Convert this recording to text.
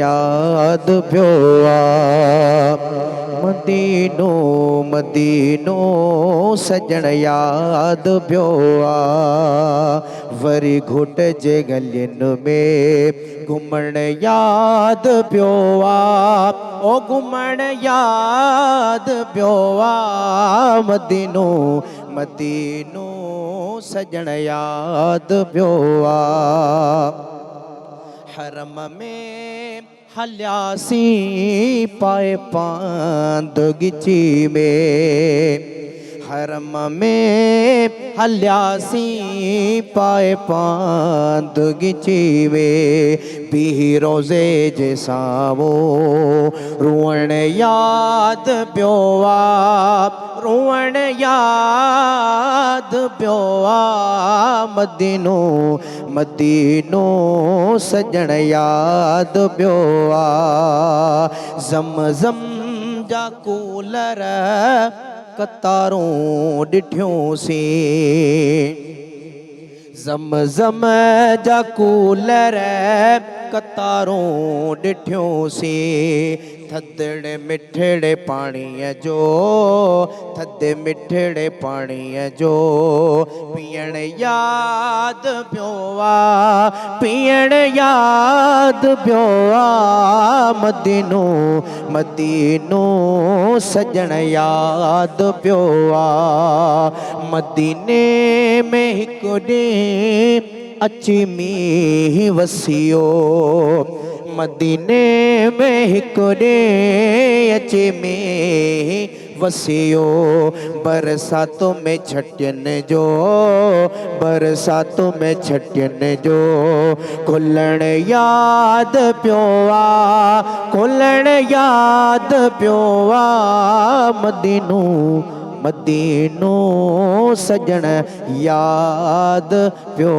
याद पियो मदीनो मदीनो सजण याद पियो वरी घुट जे गलियन में घुमण याद पियो ओ घुमण याद पियो मदीनो मदीनो सजण याद पियो हरम में हलियासी पाए पांदगी में हरम में हलियासी पाए पांदगी में पी रोज़े जे सावो रुअण याद पियो रुअण याद पियो मदीनो मदीनो सजण याद पियो ज़मज़म जा कूलर कतारों ॾिठियोसीं ज़मज़म जा कूलर कतारों ॾिठियोसीं थधड़े मिठड़े पाणीअ जो थधे मिठड़े पाणीअ जो पीअण याद पियो पीअण याद पियो मदीनो मदीनो सजण याद पियो मदीने में हिकु ॾींहुं अची मींहुं वसियो मदीने में हिकु ॾींहुं अची मींहुं वसियो बरसातों में छटियन जो बरसातों में छटियन जो खुलण याद पियो खुलण याद पियो मदीनो मदीनो सजण याद पियो